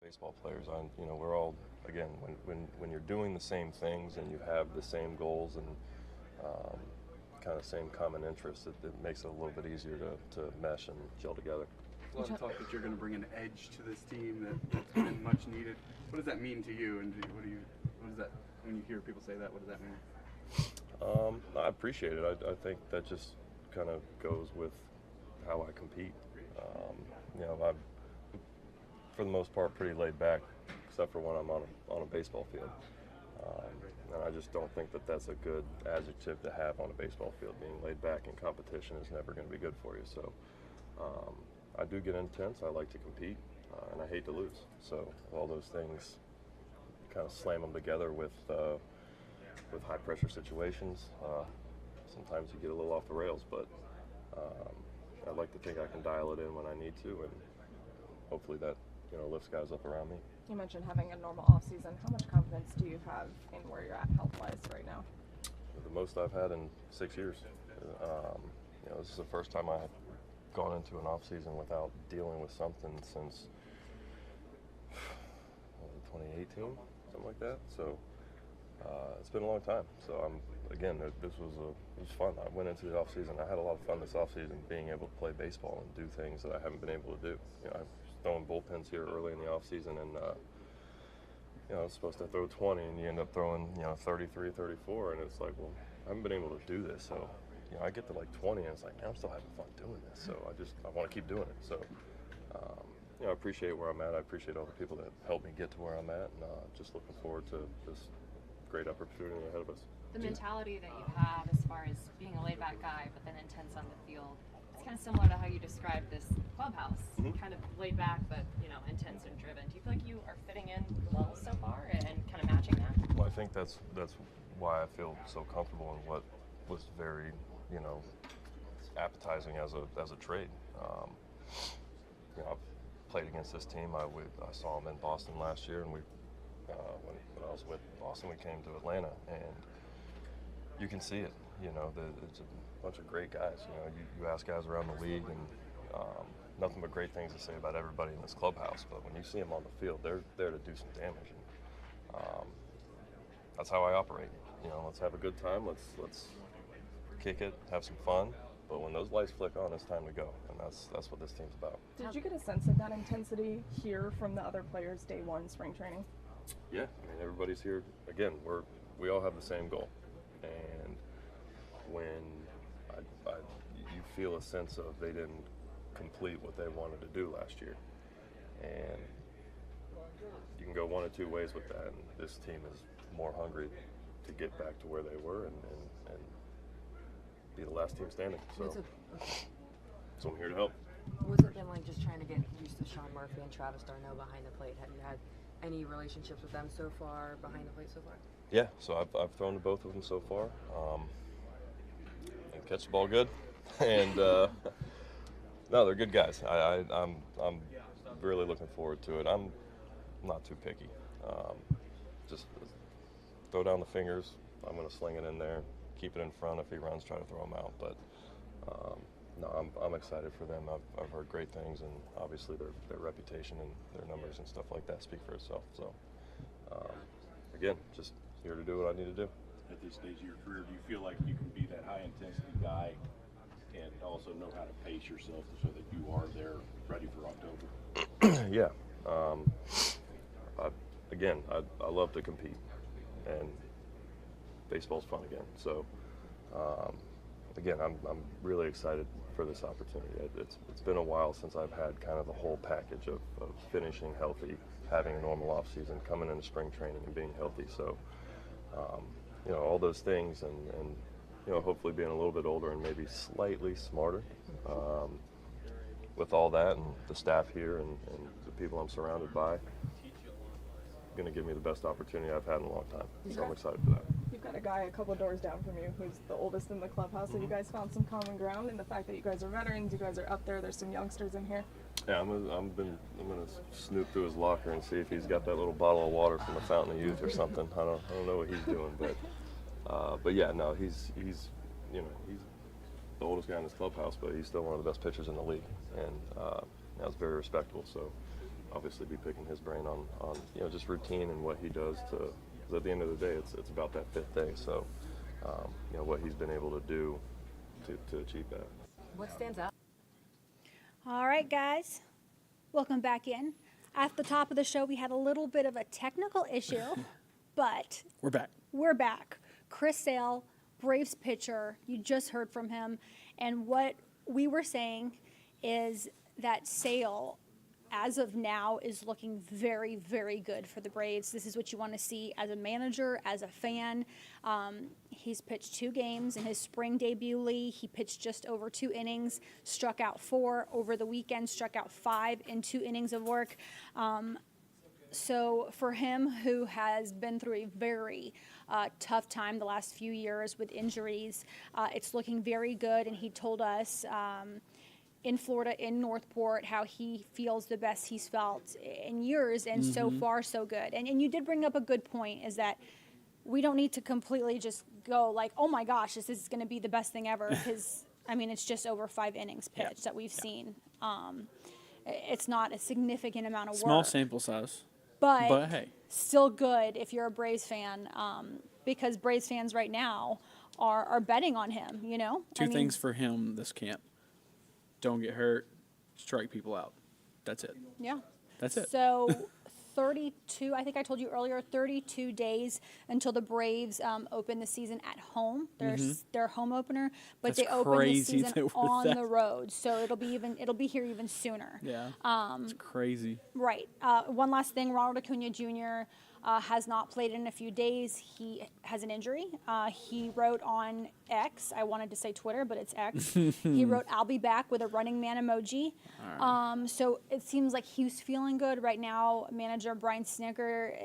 Baseball players, we're all, again, when you're doing the same things and you have the same goals and um, kind of same common interests, it makes it a little bit easier to mesh and gel together. A lot of talk that you're going to bring an edge to this team that's been much needed. What does that mean to you, and what does that, when you hear people say that, what does that mean? I appreciate it. I think that just kind of goes with how I compete. I'm, for the most part, pretty laid back, except for when I'm on a baseball field. And I just don't think that that's a good adjective to have on a baseball field. Being laid back in competition is never going to be good for you. So I do get intense. I like to compete, and I hate to lose. So all those things, kind of slam them together with high pressure situations. Sometimes you get a little off the rails, but I like to think I can dial it in when I need to, and hopefully that lifts guys up around me. You mentioned having a normal off season. How much confidence do you have in where you're at health-wise right now? The most I've had in 6 years. This is the first time I've gone into an off season without dealing with something since 2018, something like that. So it's been a long time. So this was fun. I went into the off season. I had a lot of fun this off season, being able to play baseball and do things that I haven't been able to do. I was throwing bullpens here early in the off season, and I was supposed to throw 20, and you end up throwing 33, 34, and it's like, well, I haven't been able to do this. So I get to like 20, and it's like, man, I'm still having fun doing this. So I want to keep doing it. So I appreciate where I'm at. I appreciate all the people that helped me get to where I'm at, and just looking forward to this great opportunity ahead of us. The mentality that you have as far as being a laid-back guy but then intense on the field, it's kind of similar to how you described this clubhouse. Mm-hmm. Kind of laid back but intense and driven. Do you feel like you are fitting in well so far and kind of matching that? Well, I think that's why I feel so comfortable in what was very appetizing as a trade. I've played against this team. I saw them in Boston last year, and when I was with Boston, we came to Atlanta, and you can see it. It's a bunch of great guys. You ask guys around the league, and nothing but great things to say about everybody in this clubhouse. But when you see them on the field, they're there to do some damage. And that's how I operate. Let's have a good time. Let's kick it, have some fun. But when those lights flick on, it's time to go, and that's what this team's about. Did you get a sense of that intensity here from the other players day one spring training? Yeah, everybody's here. Again, we all have the same goal, and when you feel a sense of they didn't complete what they wanted to do last year, and you can go one of two ways with that. And this team is more hungry to get back to where they were and be the last team standing. So I'm here to help. What's it been like just trying to get used to Sean Murphy and Travis d'Arnaud behind the plate? Have you had any relationships with them so far, behind the plate so far? Yeah, so I've thrown to both of them so far. And catch the ball good, and no, they're good guys. I'm really looking forward to it. I'm not too picky. Just throw down the fingers. I'm going to sling it in there. Keep it in front. If he runs, try to throw him out. But no, I'm excited for them. I've heard great things, and obviously their reputation and their numbers and stuff like that speak for itself. So again, just here to do what I need to do. At this stage of your career, do you feel like you can be that high-intensity guy and also know how to pace yourself so that you are there ready for October? Yeah. I love to compete, and baseball's fun again. So, again, I'm really excited for this opportunity. It's been a while since I've had kind of the whole package of finishing healthy, having a normal off season, coming into spring training and being healthy. So, all those things, and hopefully being a little bit older and maybe slightly smarter with all that, and the staff here and the people I'm surrounded by, going to give me the best opportunity I've had in a long time. So I'm excited for that. You've got a guy a couple doors down from you who's the oldest in the clubhouse. Have you guys found some common ground in the fact that you guys are veterans, you guys are up there's some youngsters in here? Yeah, I'm gonna snoop through his locker and see if he's got that little bottle of water from the Fountain of Youth or something. I don't know what he's doing, but yeah, no, he's the oldest guy in this clubhouse, but he's still one of the best pitchers in the league, and that's very respectable. So obviously be picking his brain on just routine and what he does to. Because at the end of the day, it's about that fifth day. So what he's been able to do to achieve that. What stands out? All right, guys, welcome back in. At the top of the show, we had a little bit of a technical issue, but We're back. we're back. Chris Sale, Braves pitcher, you just heard from him. And what we were saying is that Sale, as of now, is looking very, very good for the Braves. This is what you want to see as a manager, as a fan. He's pitched 2 games in his spring debut league. He pitched just over 2 innings, struck out 4 over the weekend, struck out 5 in 2 innings of work. So for him, who has been through a very tough time the last few years with injuries, it's looking very good. And he told us in Florida, in Northport, how he feels the best he's felt in years, and so far so good. And you did bring up a good point, is that we don't need to completely just go like, oh my gosh, this is going to be the best thing ever, because I mean, it's just over 5 innings pitched that we've seen. It's not a significant amount of Small work, sample size. but hey. still good if you're a Braves fan, because Braves fans right now are betting on him. Two things for him this camp. Don't get hurt, strike people out. That's it. Yeah. That's it. So 32, I think I told you earlier, 32 days until the Braves open the season at home. Their home opener, but That's they open the crazy season that we're on that- the road. So it'll be here even sooner. Yeah. It's crazy. Right. One last thing, Ronald Acuna Jr. Has not played in a few days. He has an injury. He wrote on X, I wanted to say Twitter, but it's X. He wrote, "I'll be back," with a running man emoji. So it seems like he's feeling good right now. Manager Brian Snicker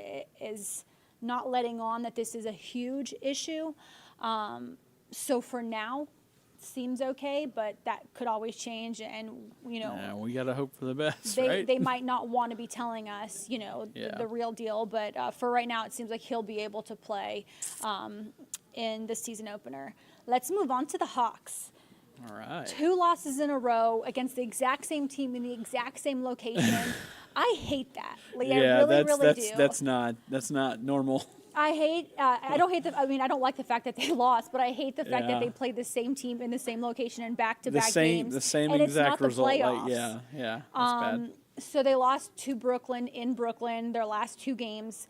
is not letting on that this is a huge issue. So for now, seems okay, but that could always change, and Yeah, we got to hope for the best, they right? they might not want to be telling us, Yeah. the real deal. But for right now, it seems like he'll be able to play in the season opener. Let's move on to the Hawks. All right. 2 losses in a row against the exact same team in the exact same location. I hate that. Like, I really do. That's not normal. I don't like the fact that they lost, but I hate the fact Yeah. that they played the same team in the same location and back-to-back games. The same and it's not exact the result. playoffs. Yeah, that's bad. So they lost to Brooklyn in Brooklyn, their last 2 games.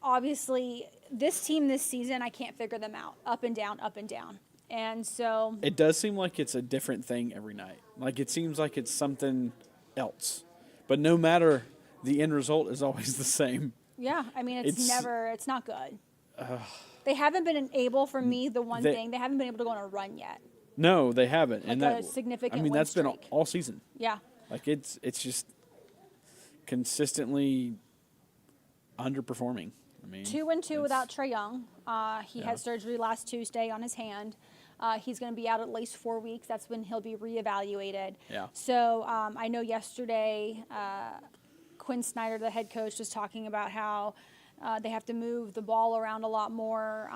Obviously, this team this season, I can't figure them out. Up and down, up and down. And so It does seem like it's a different thing every night. Like it seems like it's something else. But no matter, the end result is always the same. yeah, I mean, it's not good. They haven't been able, for me, they haven't been able to go on a run yet. No, they haven't. Like a significant win that's been streak. all season. Yeah. Like it's just consistently underperforming. I mean, 2-2 without Trae Young. He Yeah. had surgery last Tuesday on his hand. He's going to be out at least 4 weeks. That's when he'll be reevaluated. Yeah. So I know yesterday Quinn Snyder, the head coach, was talking about how they have to move the ball around a lot more.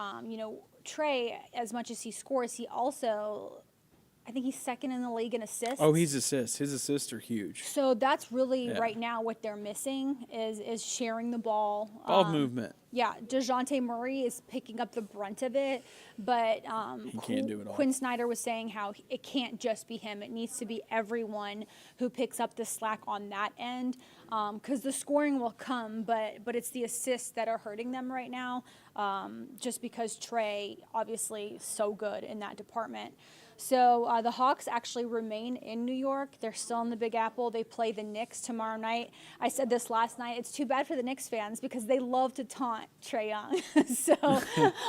Trae, as much as he scores, he also, I think he's second in the league in assists. Oh, his assists are huge. So that's really Yeah. right now what they're missing is sharing the ball. Ball movement. Yeah, DeJounte Murray is picking up the brunt of it, but He can't do it all. Quinn Snyder was saying how it can't just be him. It needs to be everyone who picks up the slack on that end, because the scoring will come, but it's the assists that are hurting them right now, just because Trae, obviously, so good in that department. So the Hawks actually remain in New York. They're still in the Big Apple. They play the Knicks tomorrow night. I said this last night. It's too bad for the Knicks fans because they love to taunt Trae Young. So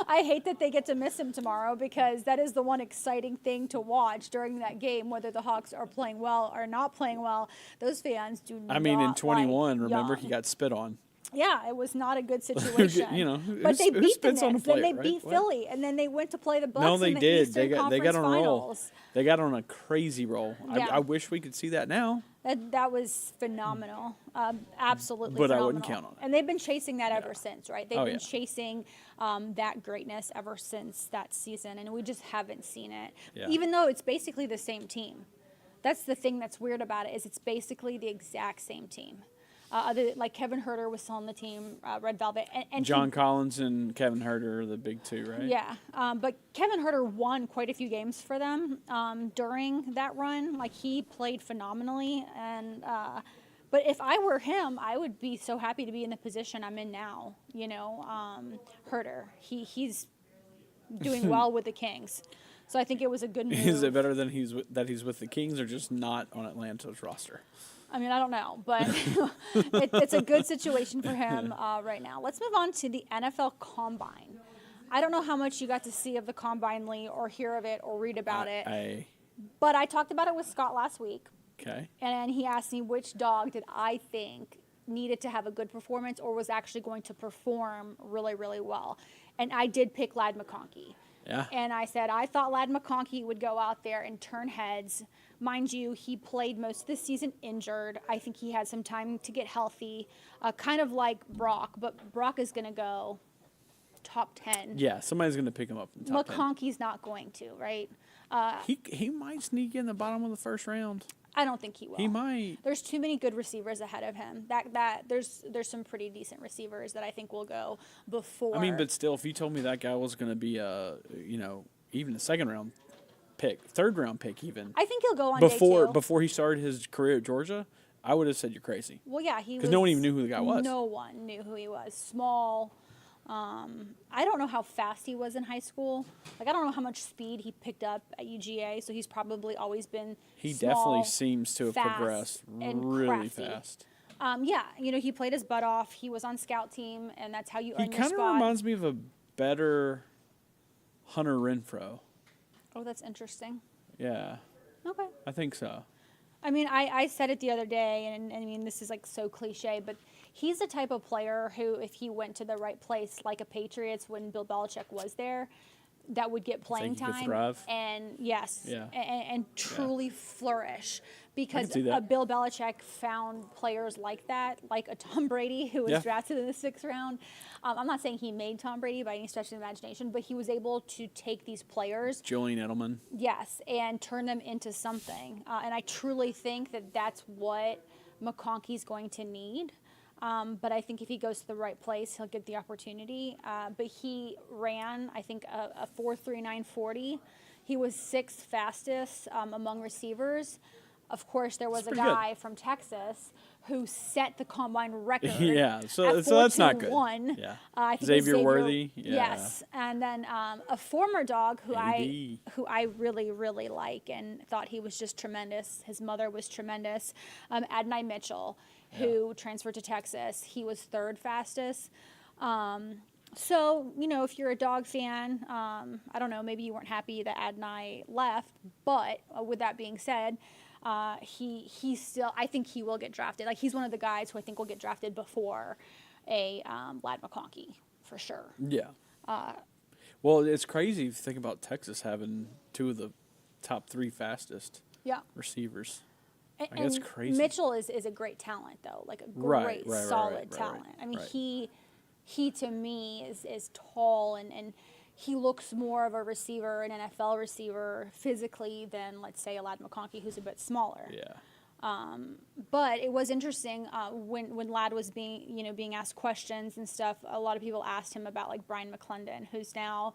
I hate that they get to miss him tomorrow, because that is the one exciting thing to watch during that game, whether the Hawks are playing well or not playing well. Those fans do not I mean, in like 21, remember, Young. he got spit on. Yeah, it was not a good situation. But they who beat the spits on a Knicks, then they player, right? beat What? Philly, and then they went to play the Bucks No, they in the did. Eastern They got Conference on a roll. Finals. They got on a crazy roll. Yeah. I wish we could see that now. That was phenomenal, absolutely But I phenomenal. wouldn't count on it. And they've been chasing that ever since, right? They've Oh, been yeah. chasing that greatness ever since that season, and we just haven't seen it. Yeah. Even though it's basically the same team. That's the thing that's weird about it, is it's basically the exact same team. Like Kevin Herter was still on the team, Red Velvet, and John Collins and Kevin Herter are the big two, right? Yeah, but Kevin Herter won quite a few games for them during that run. Like, he played phenomenally, and but if I were him, I would be so happy to be in the position I'm in now. Herter, he's doing well with the Kings, so I think it was a good move. Is it better than he's with the Kings, or just not on Atlanta's roster? I mean, I don't know, but it's a good situation for him right now. Let's move on to the NFL Combine. I don't know how much you got to see of the Combine, Lee, or hear of it, or read about it. But I talked about it with Scott last week. Okay. And he asked me which dog did I think needed to have a good performance or was actually going to perform really, really well. And I did pick Ladd McConkey. Yeah. And I said I thought Ladd McConkey would go out there and turn heads. Mind you, he played most of the season injured. I think he had some time to get healthy, kind of like Brock. But Brock is going to go top 10. Yeah, somebody's going to pick him up in the top 10. McConkey's not going to, right? He might sneak in the bottom of the first round. I don't think he will. He might. There's too many good receivers ahead of him. There's some pretty decent receivers that I think will go before. I mean, but still, if you told me that guy was going to be even a second round pick, third round pick even. I think he'll go on day 2. Before he started his career at Georgia, I would have said you're crazy. Well, yeah, he was. Because no one even knew who the guy was. No one knew who he was. Small. I don't know how fast he was in high school. Like, I don't know how much speed he picked up at UGA, so he's probably always been He small, definitely seems to have fast, progressed and really crafty. fast. Yeah, he played his butt off. He was on scout team, and that's how you earn He your kind of spot. reminds me of a better Hunter Renfrow. Oh, that's interesting. Yeah, Okay. I think so. I mean, I said it the other day, and I mean, this is like so cliche, but he's the type of player who, if he went to the right place, like a Patriots when Bill Belichick was there, that would get playing Think he could time thrive? and yes, Yeah. and truly flourish. Because see that. Bill Belichick found players like that, like a Tom Brady who was Yeah. drafted in the 6th round. I'm not saying he made Tom Brady by any stretch of the imagination, but he was able to take these players, Julian Edelman. yes, and turn them into something. And I truly think that that's what McConkey's going to need. But I think if he goes to the right place, he'll get the opportunity. But he ran, I think, a 4.39 40. He was 6th fastest among receivers. Of course, there was a pretty good. guy from Texas who set the combine record. Yeah, so at that's not good. 4.21. Yeah. I think it was Xavier Worthy. Yeah. Yes, and then a former dog who AD. I really, really like and thought he was just tremendous. His mother was tremendous. Adonai Mitchell, who transferred to Texas, he was 3rd fastest. So, if you're a dog fan, I don't know, maybe you weren't happy that Adonai left, but with that being said, he still, I think he will get drafted. Like, he's one of the guys who I think will get drafted before a Ladd McConkey, for sure. Yeah. Well, it's crazy if you think about Texas having 2 of the top 3 fastest Yeah. receivers. And, Like, that's and crazy. Mitchell is a great talent, though, like a Right, great, right, solid right, talent. right, I mean, right. he to me is tall and he looks more of a receiver, an NFL receiver, physically than, let's say, a Ladd McConkey, who's a bit smaller. Yeah. But it was interesting when Ladd was being asked questions and stuff. A lot of people asked him about, like, Brian McClendon, who's now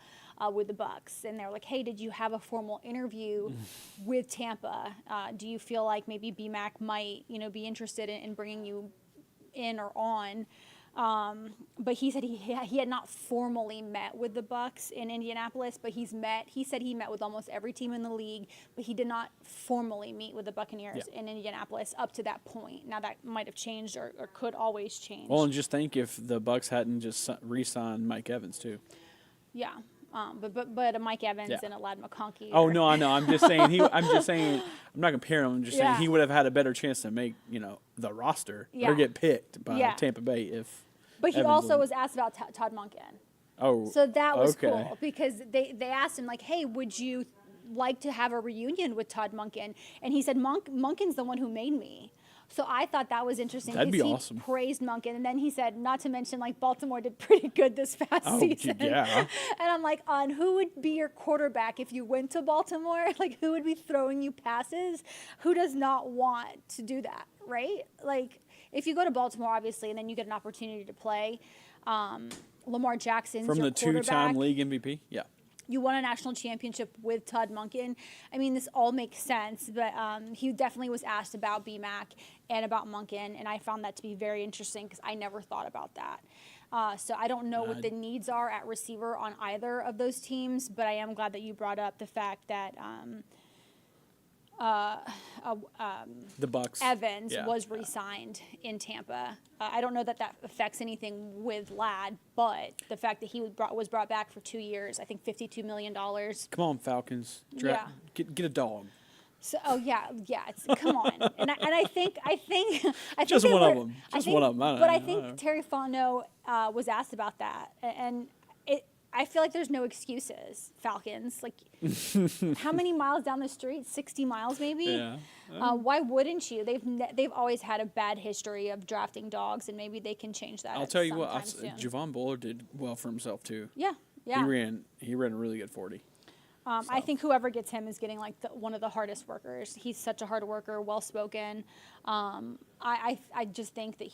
with the Bucs, and they're like, "Hey, did you have a formal interview with Tampa? Do you feel like maybe BMAC might be interested in bringing you in or on?" But he said he had not formally met with the Bucs in Indianapolis, but he said he met with almost every team in the league, but he did not formally meet with the Buccaneers in Indianapolis up to that point. Now that might have changed or could always change. Well, and just think if the Bucs hadn't just re-signed Mike Evans too. Yeah. But a Mike Evans Yeah. and a Ladd McConkey. Oh no, I know. I'm just saying. I'm not comparing him. I'm just Yeah. saying he would have had a better chance to make the roster Yeah. or get picked by Yeah. Tampa Bay if. But he Evans also was- was asked about Todd Monken. Oh. So that was okay. cool because they asked him, like, "Hey, would you like to have a reunion with Todd Monken?" And he said, "Monken's the one who made me." So I thought that was interesting. That'd be 'cause he awesome. praised Monken, and then he said, not to mention, like, Baltimore did pretty good this past season. Yeah. And I'm like, who would be your quarterback if you went to Baltimore? Like, who would be throwing you passes? Who does not want to do that, right? Like, if you go to Baltimore, obviously, and then you get an opportunity to play, Lamar Jackson's From your the two-time quarterback. league MVP? Yeah. You won a national championship with Todd Monken. I mean, this all makes sense, but he definitely was asked about BMAC and about Monken, and I found that to be very interesting because I never thought about that. So I don't know what the needs are at receiver on either of those teams, but I am glad that you brought up the fact that The Bucks. Evans Yeah. was re-signed in Tampa. I don't know that that affects anything with Ladd, but the fact that he was brought back for 2 years, I think $52 million. Come on, Falcons. Yeah. Get a dog. So, it's come on, and I think Just they one of were- them. I Just think- one of them. But I don't think know. Terry Fontenot was asked about that, and I feel like there's no excuses. Falcons, like, how many miles down the street? 60 miles, maybe. Yeah. Why wouldn't you? They've always had a bad history of drafting dogs, and maybe they can change that. I'll tell you what. sometime soon. Javon Bullard did well for himself too. Yeah. He ran a really good 40. I think whoever gets him is getting like one of the hardest workers. He's such a hard worker, well spoken. I just think that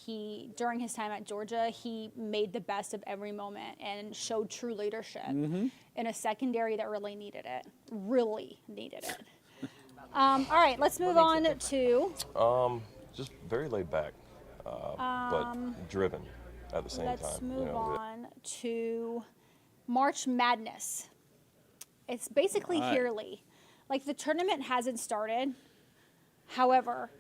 during his time at Georgia, he made the best of every moment and showed true leadership in a secondary that really needed it. All right, let's move on to. Just very laid back, but driven at the same time. Let's move on to March Madness. It's basically yearly. Like, the tournament hasn't started. However,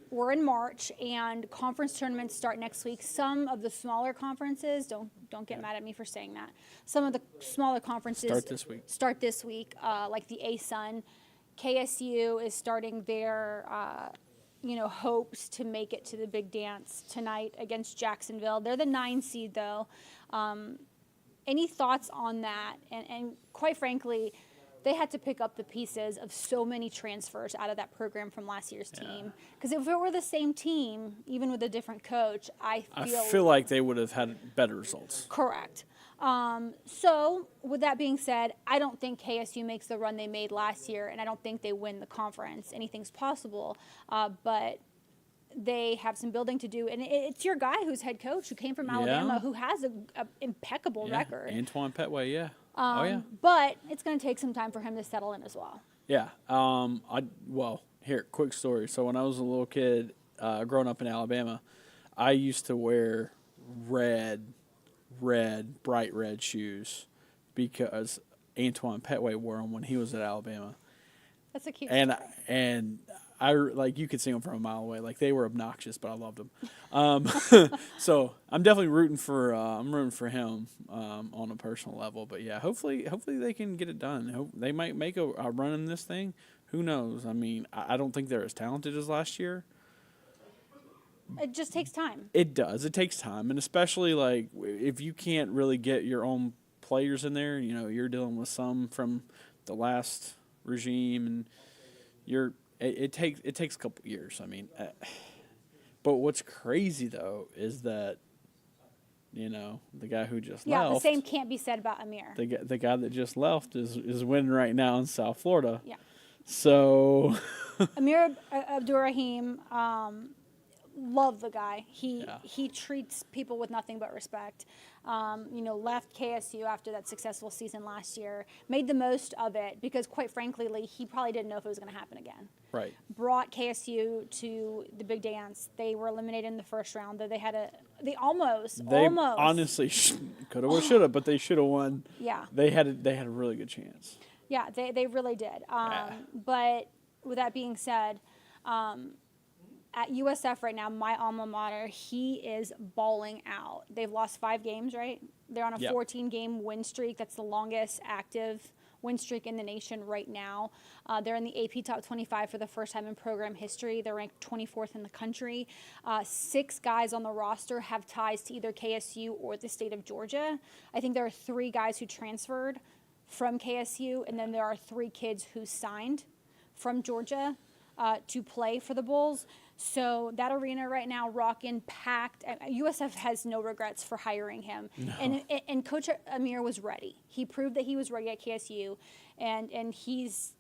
we're in March, and conference tournaments start next week. Some of the smaller conferences, don't get mad at me for saying that. Some of the smaller conferences Start this week. like the ASUN. KSU is starting their hopes to make it to the big dance tonight against Jacksonville. They're the 9 seed, though. Any thoughts on that? And quite frankly, they had to pick up the pieces of so many transfers out of that program from last year's team. Because if it were the same team, even with a different coach, I feel like they would have had better results. Correct. So, with that being said, I don't think KSU makes the run they made last year, and I don't think they win the conference. Anything's possible, but they have some building to do. And it's your guy who's head coach, who came from Alabama, who has an impeccable record. Antoine Petway, yeah. But it's going to take some time for him to settle in as well. Yeah. Here, quick story. So when I was a little kid, growing up in Alabama, I used to wear bright red shoes because Antoine Petway wore them when he was at Alabama. That's a cute And I like, you could see them from a mile away. Like, they were obnoxious, but I loved them. So I'm definitely rooting for him on a personal level. But yeah, hopefully they can get it done. They might make a run in this thing. Who knows? I mean, I don't think they're as talented as last year. It just takes time. It does. It takes time, and especially like if you can't really get your own players in there, you're dealing with some from the last regime, and it takes a couple years. I mean, but what's crazy though is that the guy who just left. Yeah, the same can't be said about Amir. The guy that just left is winning right now in South Florida. Yeah. So Amir Abdurrahim. Love the guy. He treats people with nothing but respect. Left KSU after that successful season last year, made the most of it because, quite frankly, he probably didn't know if it was going to happen again. Right. Brought KSU to the big dance. They were eliminated in the first round, though they almost honestly could have or should have, but they should have won. Yeah. They had a really good chance. Yeah, they really did. But with that being said, at USF right now, my alma mater, he is balling out. They've lost 5 games, right? They're on a 14-game win streak. That's the longest active win streak in the nation right now. They're in the AP Top 25 for the first time in program history. They're ranked 24th in the country. 6 guys on the roster have ties to either KSU or the state of Georgia. I think there are 3 guys who transferred from KSU, and then there are 3 kids who signed from Georgia to play for the Bulls. So that arena right now, rockin', packed. USF has no regrets for hiring him. No. And Coach Amir was ready. He proved that he was ready at KSU, and he's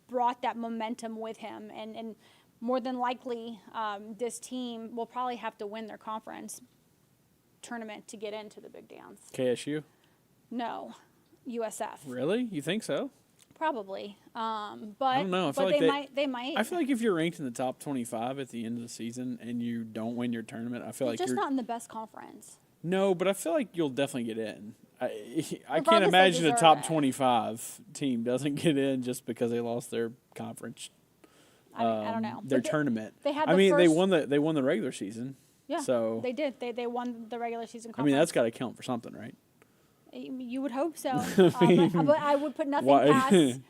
brought that momentum with him. And more than likely, this team will probably have to win their conference tournament to get into the big dance. KSU? No, USF. Really? You think so? Probably. But I don't know. I feel but like they might. I feel like if you're ranked in the top 25 at the end of the season and you don't win your tournament, I feel like just you're not in the best conference. No, but I feel like you'll definitely get in. I can't Regardless, they imagine a deserve top it. 25 team doesn't get in just because they lost their conference. I don't know. Their But they- tournament. they had I the mean, they first- won the regular season. Yeah, So they did. They won the regular season I conference. mean, that's got to count for something, right? You would hope so. But I would put nothing past.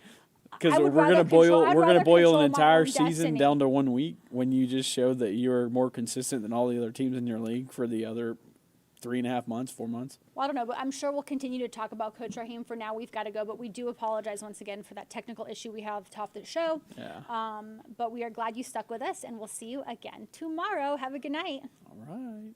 Because I would we're gonna rather boil I'd we're gonna rather boil control an my entire own season destiny. down to 1 week when you just showed that you're more consistent than all the other teams in your league for the other 3.5 months, 4 months. Well, I don't know, but I'm sure we'll continue to talk about Coach Raheem. For now, we've got to go, but we do apologize once again for that technical issue we have top of the show. Yeah. But we are glad you stuck with us, and we'll see you again tomorrow. Have a good night. All right.